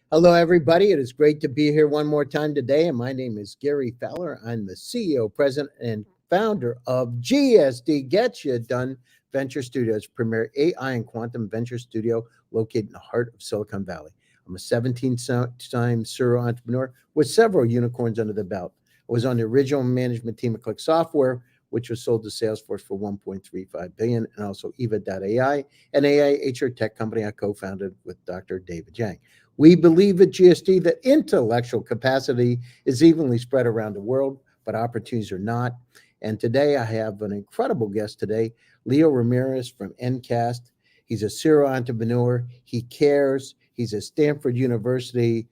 Hello, everybody. It is great to be here one more time today. And my name is Gary Fowler. I'm the CEO, president, and founder of GSD Get You Done Venture Studios, premier AI and quantum venture studio located in the heart of Silicon Valley. I'm a 17-time serial entrepreneur with several unicorns under the belt. I was on the original management team at Click Software, which was sold to Salesforce for $1.35 billion, and also Eva.ai, an AI HR tech company I co-founded with Dr. David Yang. We believe at GSD that intellectual capacity is evenly spread around the world, but opportunities are not. And today I have an incredible guest today, Leo Ramirez from Encast. He's a serial entrepreneur. He cares. He's a Stanford University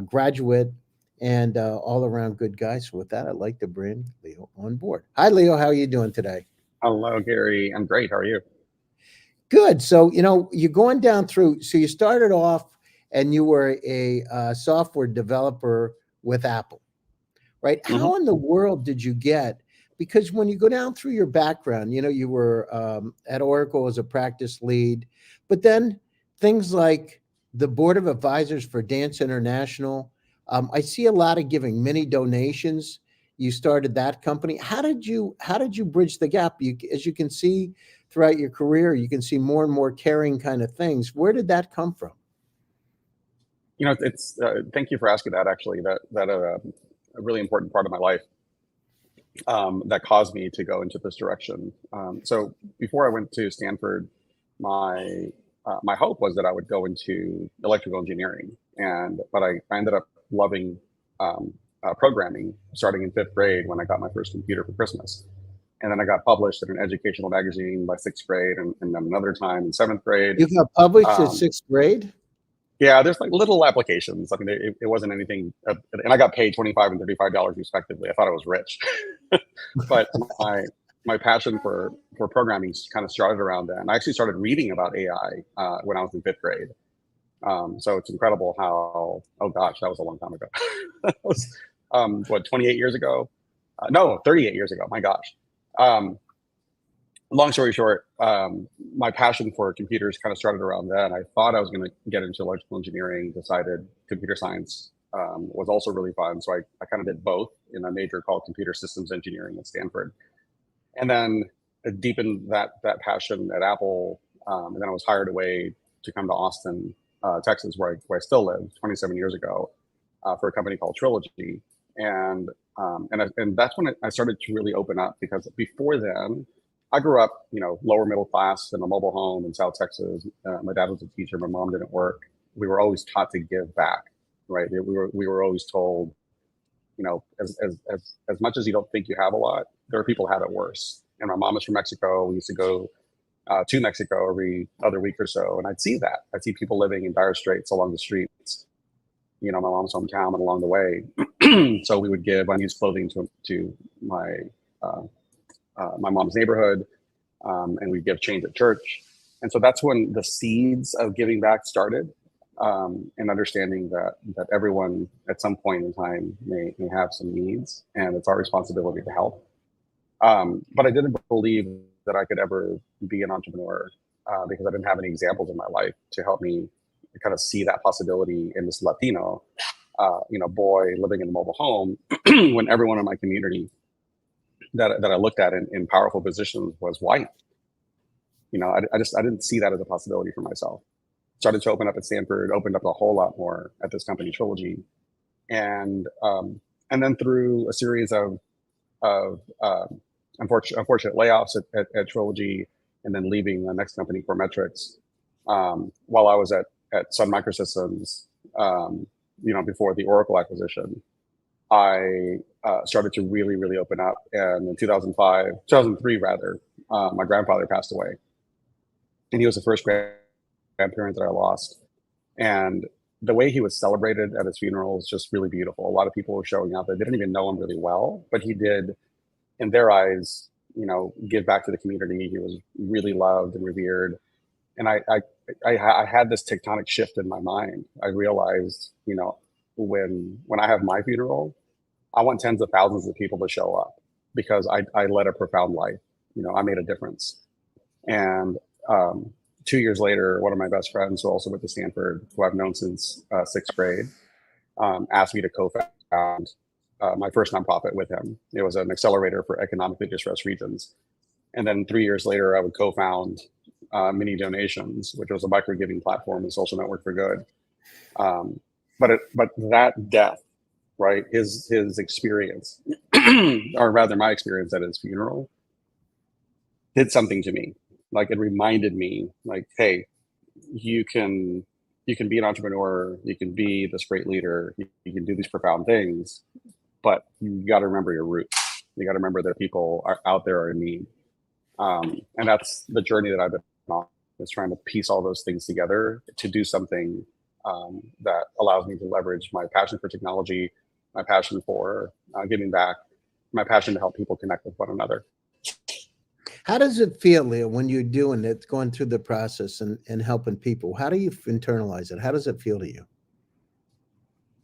graduate and all around good guy. So with that, I'd like to bring Leo on board. Hi, Leo. How are you doing today? Hello, Gary. I'm great. How are you? Good. So, you're going down through, so you started off and you were a software developer with Apple, right? hmm How in the world did you get? Because when you go down through your background, you were at Oracle as a practice lead, but then things like the board of advisors for Dance International. I see a lot of giving, many donations. You started that company. How did you bridge the gap? As you can see throughout your career, you can see more and more caring kind of things. Where did that come from? It's thank you for asking that. Actually, that a really important part of my life that caused me to go into this direction. So before I went to Stanford, my hope was that I would go into electrical engineering, but I ended up loving programming starting in fifth grade when I got my first computer for Christmas. And then I got published in an educational magazine by sixth grade, and then another time in seventh grade. You got published in Um, sixth grade? Yeah, there's like little applications. I mean, it wasn't anything, and I got paid $25 and $35 respectively. I thought I was rich, but my passion for programming kind of started around then. I actually started reading about AI when I was in fifth grade. So it's incredible how, oh gosh, that was a long time ago. That was what, 28 years ago? No, 38 years ago. My gosh. Um, Long story short, my passion for computers kind of started around then. I thought I was going to get into electrical engineering, decided computer science was also really fun. So I kind of did both in a major called computer systems engineering at Stanford. And then deepened that passion at Apple. And then I was hired away to come to Austin, Texas, where I still live 27 years ago for a company called Trilogy. And that's when I started to really open up, because before then, I grew up, lower middle class in a mobile home in South Texas. My dad was a teacher. My mom didn't work. We were always taught to give back, right? We were always told, as much as you don't think you have a lot, there are people who have it worse. And my mom is from Mexico. We used to go to Mexico every other week or so, and I'd see that. I'd see people living in dire straits along the streets. My mom's hometown, and along the way, so we would give unused clothing to uh, my mom's neighborhood, and we'd give change at church. And so that's when the seeds of giving back started, and understanding that everyone at some point in time may have some needs, and it's our responsibility to help. But I didn't believe that I could ever be an entrepreneur because I didn't have any examples in my life to help me kind of see that possibility in this Latino, boy living in a mobile home when everyone in my community that I looked at in powerful positions was white. I didn't see that as a possibility for myself. Started to open up at Stanford, opened up a whole lot more at this company Trilogy, and then through a series of unfortunate layoffs at Trilogy, and then leaving the next company, Metrics, while I was at Sun Microsystems, before the Oracle acquisition. I started to really, really open up. And in 2003 rather, my grandfather passed away. And he was the first grandparent that I lost. And the way he was celebrated at his funeral was just really beautiful. A lot of people were showing up that didn't even know him really well, but he did, in their eyes, give back to the community. He was really loved and revered. And I had this tectonic shift in my mind. I realized, when I have my funeral, I want tens of thousands of people to show up, because I led a profound life. I made a difference. And 2 years later, one of my best friends, who also went to Stanford, who I've known since sixth grade, asked me to co-found my first nonprofit with him. It was an accelerator for economically distressed regions. And then 3 years later, I would co-found Mini Donations, which was a micro-giving platform and social network for good. But that death, right, his experience, or rather my experience at his funeral, did something to me. Like, it reminded me, like, hey, you can be an entrepreneur, you can be this great leader, you can do these profound things, but you got to remember your roots. You got to remember that people are out there are in need. And that's the journey that I've been on, is trying to piece all those things together to do something that allows me to leverage my passion for technology, my passion for giving back, my passion to help people connect with one another. How does it feel, Leo, when you're doing it, going through the process and helping people? How do you internalize it? How does it feel to you?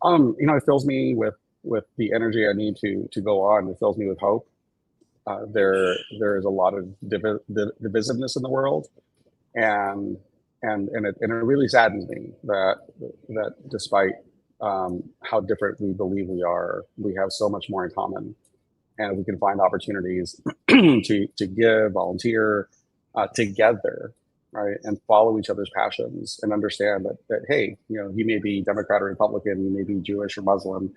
It fills me with the energy I need to go on. It fills me with hope. There is a lot of divisiveness in the world, and it really saddens me that despite how different we believe we are, we have so much more in common, and we can find opportunities to give, volunteer together, right, and follow each other's passions, and understand that hey, you may be Democrat or Republican, you may be Jewish or Muslim,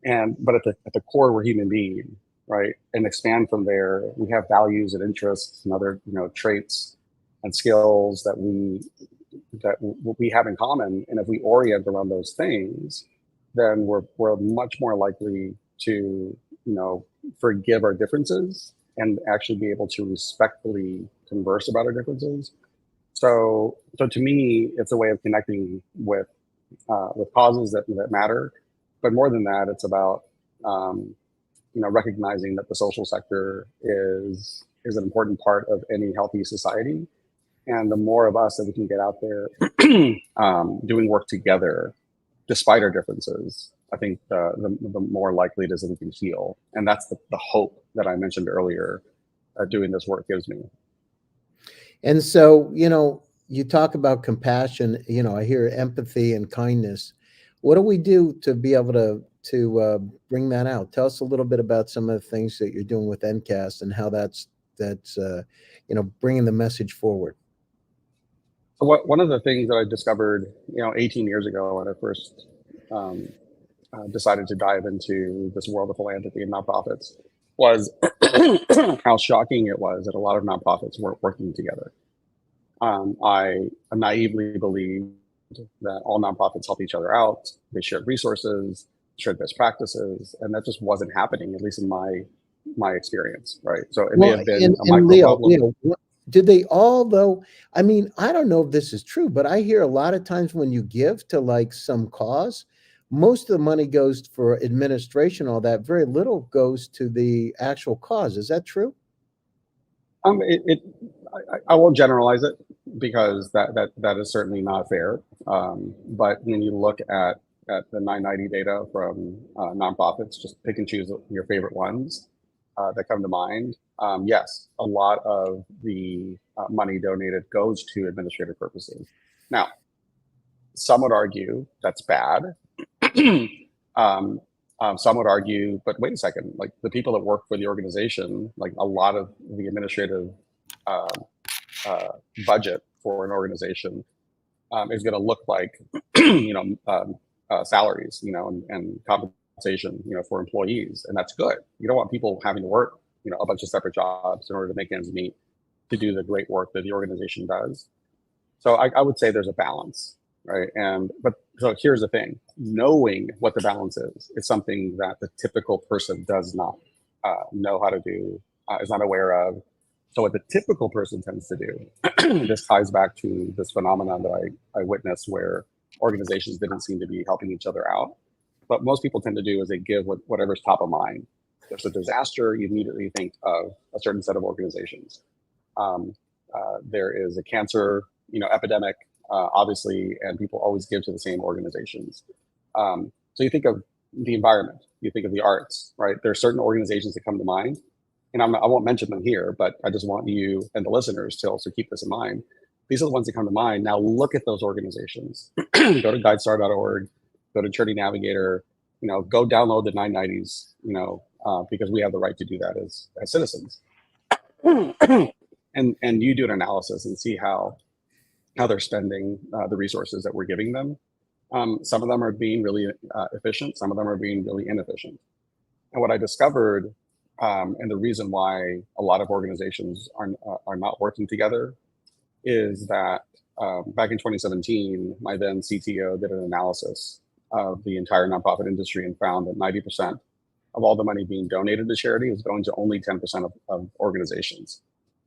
but at the core, we're human beings, right? And expand from there. We have values and interests and other traits and skills that we have in common. And if we orient around those things, then we're much more likely to forgive our differences and actually be able to respectfully converse about our differences. So to me, it's a way of connecting with causes that matter. But more than that, it's about recognizing that the social sector is an important part of any healthy society, and the more of us that we can get out there doing work together, despite our differences, I think the more likely it is that we can heal, and that's the hope that I mentioned earlier. Doing this work gives me. And so, you talk about compassion. I hear empathy and kindness. What do we do to be able to bring that out? Tell us a little bit about some of the things that you're doing with Encast and how that's bringing the message forward. So one of the things that I discovered 18 years ago when I first decided to dive into this world of philanthropy and nonprofits was how shocking it was that a lot of nonprofits weren't working together. I naively believed that all nonprofits help each other out. They shared resources, shared best practices, and that just wasn't happening, at least in my experience, right? So it may have been a micro problem. Leo, did they all, though? I mean, I don't know if this is true, but I hear a lot of times when you give to like some cause, most of the money goes for administration, all that. Very little goes to the actual cause. Is that true? I won't generalize it, because that is certainly not fair. But when you look at the 990 data from nonprofits, just pick and choose your favorite ones that come to mind. Yes, a lot of the money donated goes to administrative purposes. Now, some would argue that's bad. Some would argue, but wait a second, like the people that work for the organization, like a lot of the administrative budget for an organization is going to look like, salaries, and compensation, for employees, and that's good. You don't want people having to work, a bunch of separate jobs in order to make ends meet to do the great work that the organization does. So I would say there's a balance, right? So here's the thing: knowing what the balance is something that the typical person does not know how to do, is not aware of. So what the typical person tends to do, this ties back to this phenomenon that I witnessed, where organizations didn't seem to be helping each other out. But most people tend to do is they give whatever's top of mind. There's a disaster, you immediately think of a certain set of organizations. There is a cancer, epidemic, obviously, and people always give to the same organizations. So you think of the environment, you think of the arts, right? There are certain organizations that come to mind, and I won't mention them here, but I just want you and the listeners to also keep this in mind. these are the ones that come to mind. Now look at those organizations. Go to guidestar.org, go to Charity Navigator, go download the 990s, because we have the right to do that as citizens. And you do an analysis and see how they're spending the resources that we're giving them. Some of them are being really efficient. Some of them are being really inefficient. And what I discovered, and the reason why a lot of organizations are not working together, is that back in 2017, my then CTO did an analysis of the entire nonprofit industry and found that 90% of all the money being donated to charity is going to only 10% of organizations.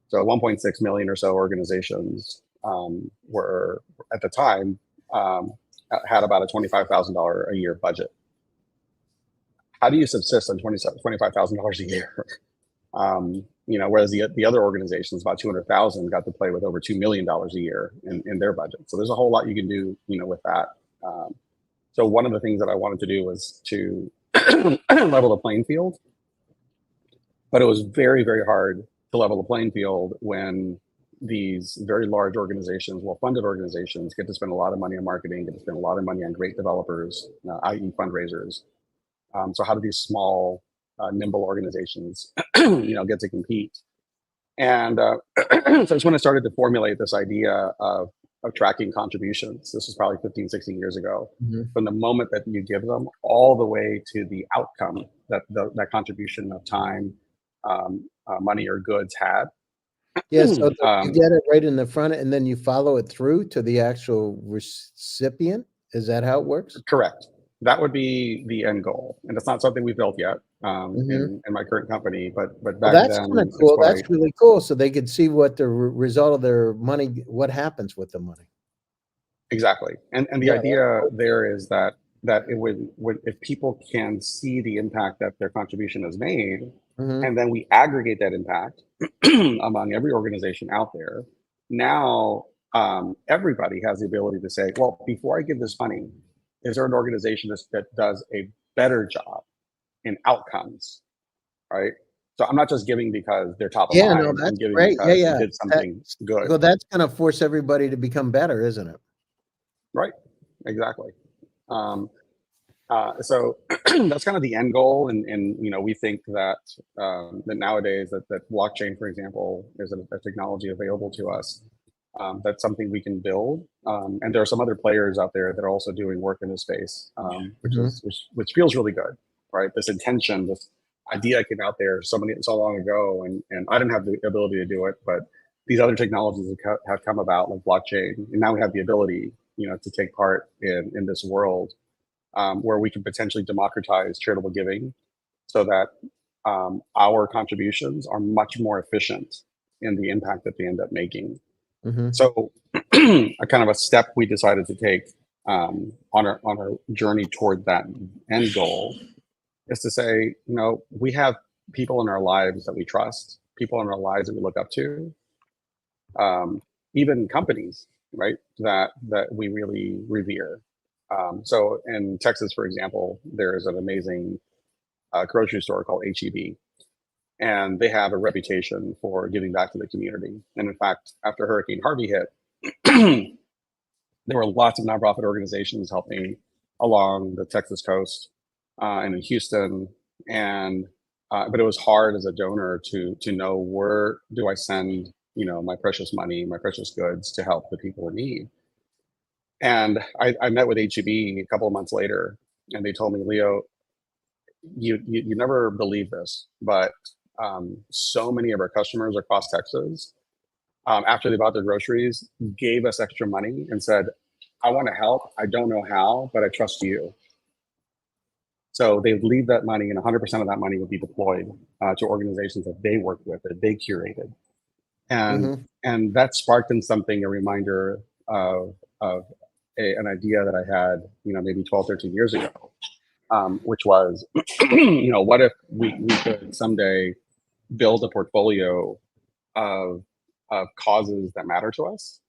So 1.6 million or so organizations were, at the time, had about a $25,000 a year budget. How do you subsist on $25,000 a year? Whereas the other organizations, about 200,000, got to play with over $2 million a year in their budget. So there's a whole lot you can do, with that. So one of the things that I wanted to do was to level the playing field, but it was very, very hard to level the playing field when these very large organizations, well-funded organizations, get to spend a lot of money on marketing, get to spend a lot of money on great developers, i.e. fundraisers. So how do these small, nimble organizations, get to compete? And so it's when I started to formulate this idea of tracking contributions. This was probably 15, 16 years ago. Mm-hmm. From the moment that you give them all the way to the outcome that that contribution of time, money or goods had. Yeah, so you get it right in the front and then you follow it through to the actual recipient. Is that how it works? Correct. That would be the end goal. And it's not something we built yet in my current company, but back that's then. Kind of cool. That's really cool. So they could see what the result of their money, what happens with the money. Exactly. And the idea there is that it would, if people can see the impact that their contribution has made, and then we aggregate that impact among every organization out there, now everybody has the ability to say, well, before I give this money, is there an organization that does a better job in outcomes, right? So I'm not just giving because they're top of mind. No, that's I'm giving great. because they did something good. Well, that's going to force everybody to become better, isn't it? Right. Exactly. So that's kind of the end goal, and we think that that nowadays that blockchain, for example, is a technology available to us. That's something we can build, and there are some other players out there that are also doing work in this space, which feels really good, right? This intention, this idea came out there so long ago, and I didn't have the ability to do it, but these other technologies have come about, like blockchain, and now we have the ability, to take part in this world where we can potentially democratize charitable giving, so that our contributions are much more efficient in the impact that they end up making. So a kind of a step we decided to take on our journey toward that end goal is to say, we have people in our lives that we trust, people in our lives that we look up to, even companies, right, that we really revere. So in Texas, for example, there is an amazing grocery store called H-E-B. And they have a reputation for giving back to the community. And in fact, after Hurricane Harvey hit, there were lots of nonprofit organizations helping along the Texas coast and in Houston. And but it was hard as a donor to know, where do I send my precious money, my precious goods, to help the people in need. And I met with H-E-B a couple of months later, and they told me, Leo, you never believe this, but so many of our customers across Texas, after they bought their groceries, gave us extra money and said, I want to help. I don't know how, but I trust you. So they would leave that money, and 100% of that money would be deployed to organizations that they worked with, that they curated. And that sparked in something a reminder of an idea that I had, maybe 12, 13 years ago, which was, what if we could someday build a portfolio of causes that matter to us.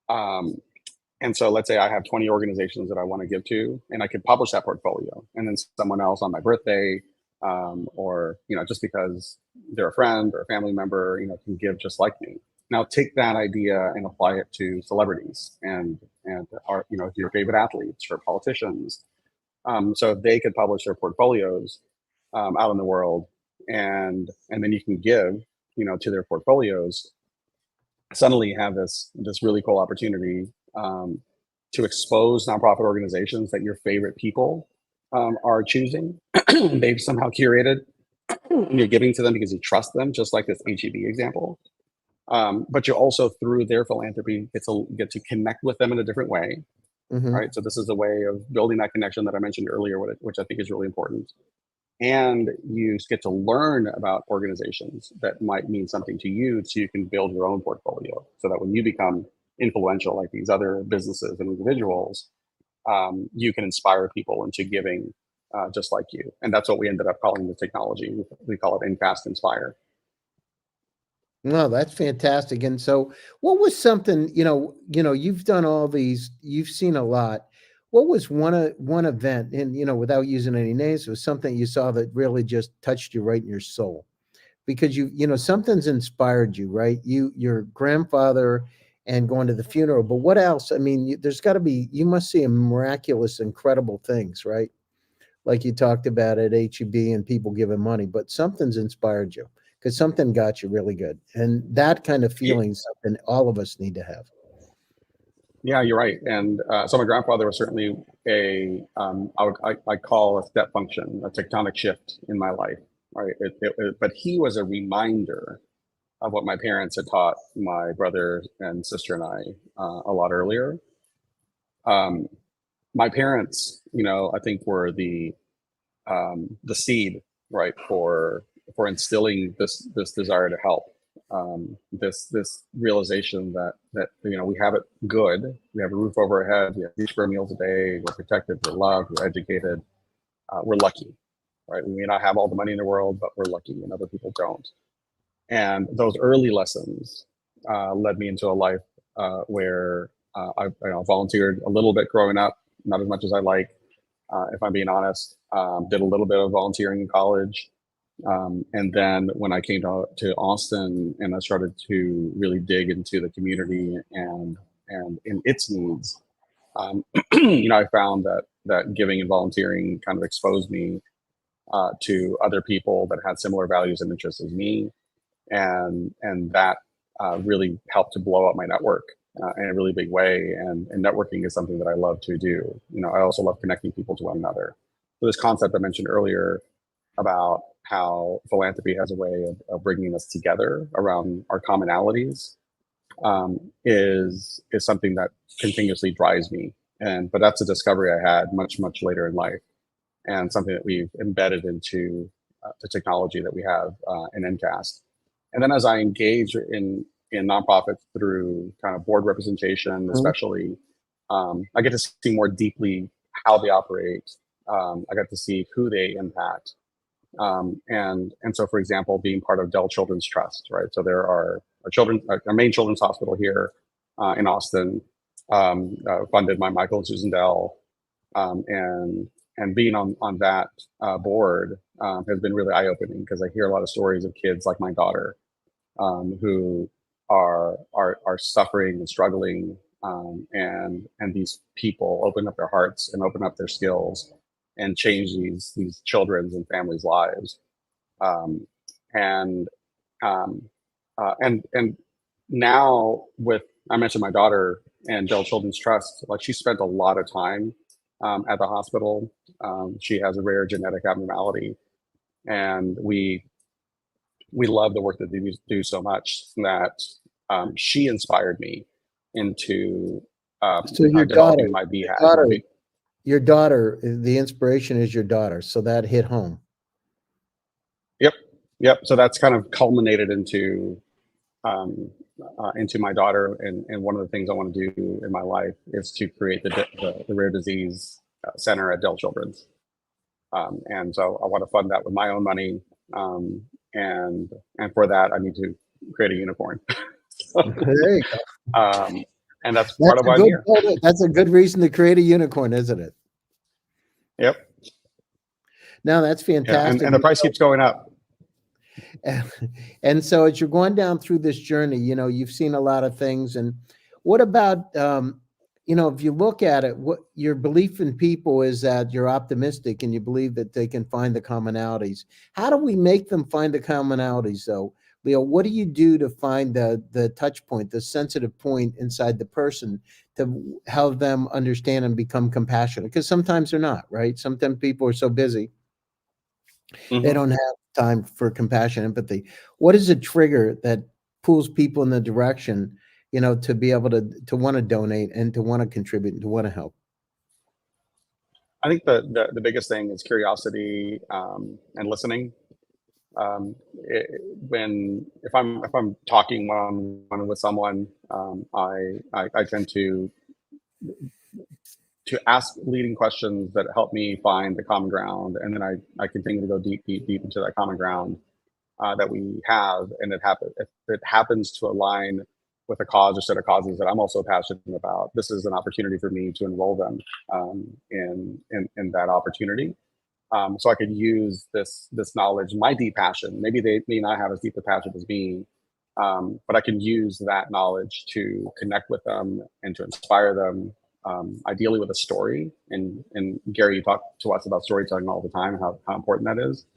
And so let's say I have 20 organizations that I want to give to, and I could publish that portfolio, and then someone else on my birthday, or just because they're a friend or a family member, can give just like me. Now take that idea and apply it to celebrities and our, your favorite athletes or politicians. So if they could publish their portfolios out in the world, and then you can give, to their portfolios, suddenly you have this really cool opportunity to expose nonprofit organizations that your favorite people are choosing. They've somehow curated, and you're giving to them because you trust them, just like this HEB example. But you also, through their philanthropy, get to connect with them in a different way, right? So this is a way of building that connection that I mentioned earlier, which I think is really important. And you get to learn about organizations that might mean something to you, so you can build your own portfolio, so that when you become influential like these other businesses and individuals, you can inspire people into giving just like you. And that's what we ended up calling the technology. We call it Encast Inspire. No, that's fantastic. And so what was something, you've done all these, you've seen a lot. What was one event, and, without using any names, it was something you saw that really just touched you right in your soul? Because something's inspired you, right? Your grandfather and going to the funeral, but what else? I mean, there's got to be, you must see a miraculous, incredible things, right? Like you talked about at HEB and people giving money, but something's inspired you because something got you really good. And that kind of feeling, something all of us need to have. Yeah, you're right. And so my grandfather was certainly I call a step function, a tectonic shift in my life, right? But he was a reminder of what my parents had taught my brother and sister and I a lot earlier. My parents, I think were the seed, right, for instilling this desire to help. This realization that we have it good, we have a roof over our head, we have 3 square meals a day, we're protected, we're loved, we're educated, we're lucky, right? We may not have all the money in the world, but we're lucky, and other people don't. And those early lessons led me into a life where I volunteered a little bit growing up, not as much as I like, if I'm being honest. Did a little bit of volunteering in college. And then when I came to Austin and I started to really dig into the community and in its needs, I found that giving and volunteering kind of exposed me to other people that had similar values and interests as me, and that really helped to blow up my network in a really big way. And networking is something that I love to do. I also love connecting people to one another. So this concept I mentioned earlier about how philanthropy has a way of bringing us together around our commonalities is something that continuously drives me. But that's a discovery I had much later in life, and something that we've embedded into the technology that we have in Encast. And then as I engage in nonprofits through kind of board representation, especially, I get to see more deeply how they operate. I got to see who they impact. And so, for example, being part of Dell Children's Trust, right? So there are our main children's hospital here in Austin, funded by Michael and Susan Dell, and being on that board has been really eye-opening, because I hear a lot of stories of kids like my daughter who are suffering and struggling, and these people open up their hearts and open up their skills and change these children's and families' lives. And now I mentioned my daughter and Dell Children's Trust, like she spent a lot of time at the hospital. She has a rare genetic abnormality, and we love the work that they do so much that she inspired me into So your developing my BHAG. Your daughter, the inspiration is your daughter, so that hit home. Yep. So that's kind of culminated into my daughter, and one of the things I want to do in my life is to create the rare disease center at Dell Children's, and so I want to fund that with my own money, and for that I need to create a unicorn. There you go. And that's part of why I'm here. That's a good reason to create a unicorn, isn't it? Yep. No, that's fantastic. Yeah, and the price keeps going up. And so as you're going down through this journey, you've seen a lot of things. And what about, if you look at it, what your belief in people is that you're optimistic and you believe that they can find the commonalities. How do we make them find the commonalities though? Leo, what do you do to find the touch point, the sensitive point inside the person to help them understand and become compassionate? Because sometimes they're not, right? Sometimes people are so busy they don't have time for compassion, empathy. What is a trigger that pulls people in the direction, to be able to want to donate and to want to contribute and to want to help? I think the biggest thing is curiosity and listening. If I'm talking one with someone, I tend to ask leading questions that help me find the common ground, and then I continue to go deep into that common ground that we have, and if it happens to align with a cause or set of causes that I'm also passionate about, this is an opportunity for me to enroll them in that opportunity. So I could use this knowledge, my deep passion. Maybe they may not have as deep a passion as me, but I can use that knowledge to connect with them and to inspire them, ideally with a story. And Gary, you talk to us about storytelling all the time, how important that is.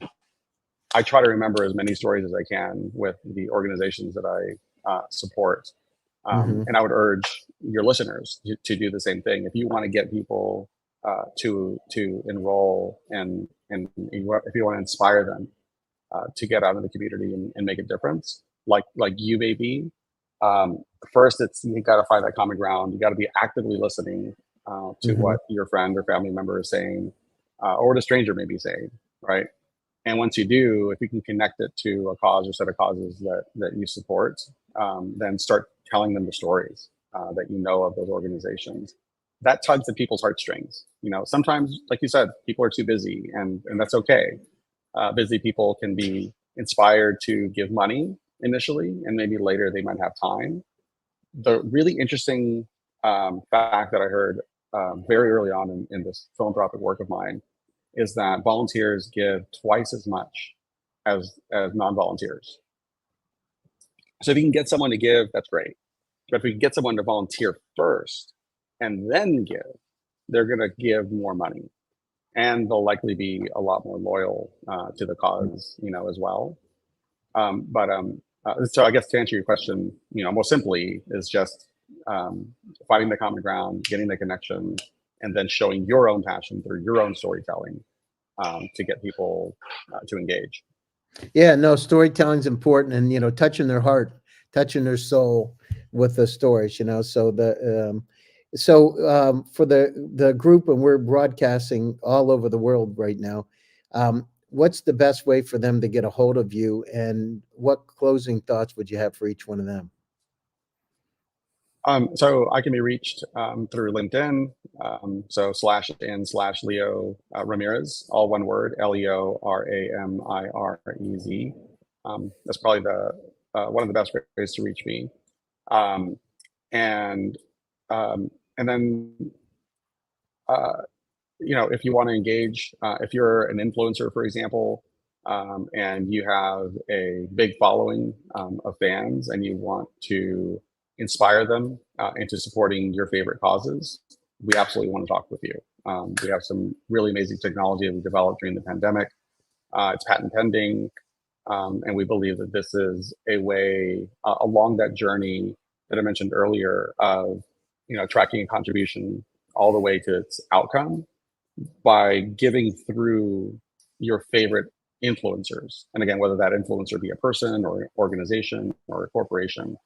I try to remember as many stories as I can with the organizations that I support. And I would urge your listeners to do the same thing. If you want to get people to enroll, and if you want to inspire them to get out in the community and make a difference, like you may be, first you got to find that common ground. You got to be actively listening to what your friend or family member is saying, or what a stranger may be saying, right? And once you do, if you can connect it to a cause or set of causes that you support, then start telling them the stories that you know of those organizations. That tugs at people's heartstrings. Sometimes, like you said, people are too busy, and that's okay. Busy people can be inspired to give money initially, and maybe later they might have time. The really interesting fact that I heard very early on in this philanthropic work of mine is that volunteers give twice as much as non-volunteers. So if you can get someone to give, that's great. But if we can get someone to volunteer first and then give, they're going to give more money, and they'll likely be a lot more loyal to the cause, as well. So I guess to answer your question, most simply is just finding the common ground, getting the connection, and then showing your own passion through your own storytelling to get people to engage. Yeah, no, storytelling's important, and touching their heart, touching their soul with the stories. For the group, and we're broadcasting all over the world right now. What's the best way for them to get a hold of you, and what closing thoughts would you have for each one of them? So I can be reached through LinkedIn. So /in/Leo Ramirez, all one word, LeoRamirez. That's probably one of the best ways to reach me. And then if you want to engage, if you're an influencer, for example, and you have a big following of fans, and you want to inspire them into supporting your favorite causes, we absolutely want to talk with you. We have some really amazing technology that we developed during the pandemic. It's patent pending, and we believe that this is a way along that journey that I mentioned earlier of tracking a contribution all the way to its outcome by giving through your favorite influencers. And again, whether that influencer be a person or an organization or a corporation,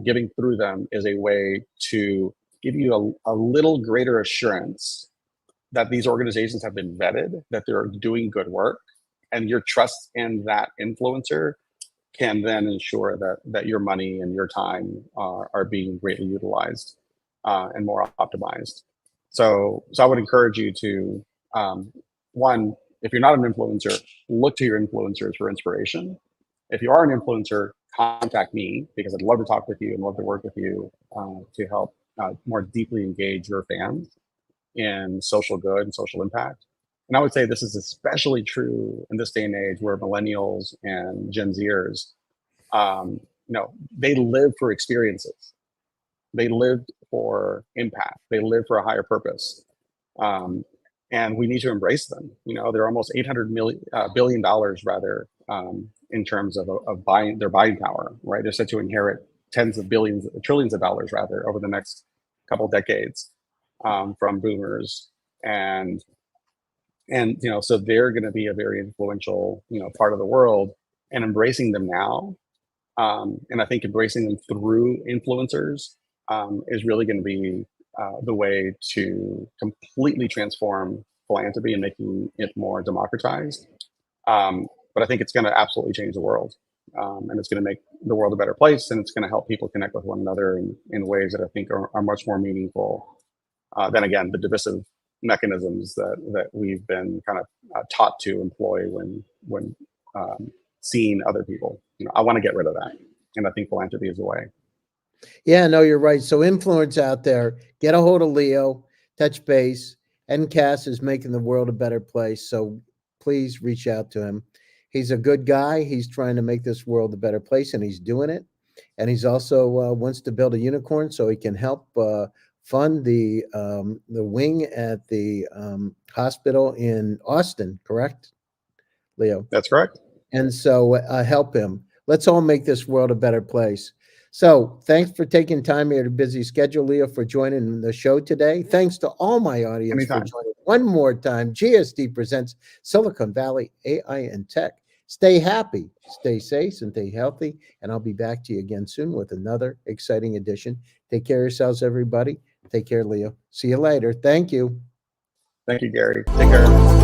giving through them is a way to give you a little greater assurance that these organizations have been vetted, that they're doing good work, and your trust in that influencer can then ensure that your money and your time are being greatly utilized and more optimized. So I would encourage you to, one, if you're not an influencer, look to your influencers for inspiration. If you are an influencer, contact me, because I'd love to talk with you and love to work with you to help more deeply engage your fans in social good and social impact. And I would say this is especially true in this day and age where millennials and Gen Zers, they live for experiences. They live for impact. They live for a higher purpose. And we need to embrace them. They're almost $800 billion rather, in terms of their buying power, right? They're set to inherit tens of billions, trillions of dollars rather over the next couple decades, from boomers. And so they're going to be a very influential, part of the world, and embracing them now. And I think embracing them through influencers is really going to be the way to completely transform philanthropy and making it more democratized. But I think it's going to absolutely change the world. And it's going to make the world a better place, and it's going to help people connect with one another in ways that I think are much more meaningful than, again, the divisive mechanisms that we've been kind of taught to employ when seeing other people. I want to get rid of that, and I think philanthropy is the way. Yeah, no, you're right. So influence out there, get a hold of Leo, touch base. Encast is making the world a better place. So please reach out to him. He's a good guy. He's trying to make this world a better place, and he's doing it. And he's also wants to build a unicorn so he can help fund the wing at the hospital in Austin, correct, Leo? That's correct. And so help him. Let's all make this world a better place. So thanks for taking time out of your busy schedule, Leo, for joining the show today. Thanks to all my audience Anytime. for joining one more time. GSD presents Silicon Valley AI and Tech. Stay happy, stay safe, and stay healthy. And I'll be back to you again soon with another exciting edition. Take care of yourselves, everybody. Take care, Leo. See you later. Thank you. Thank you, Gary. Take care.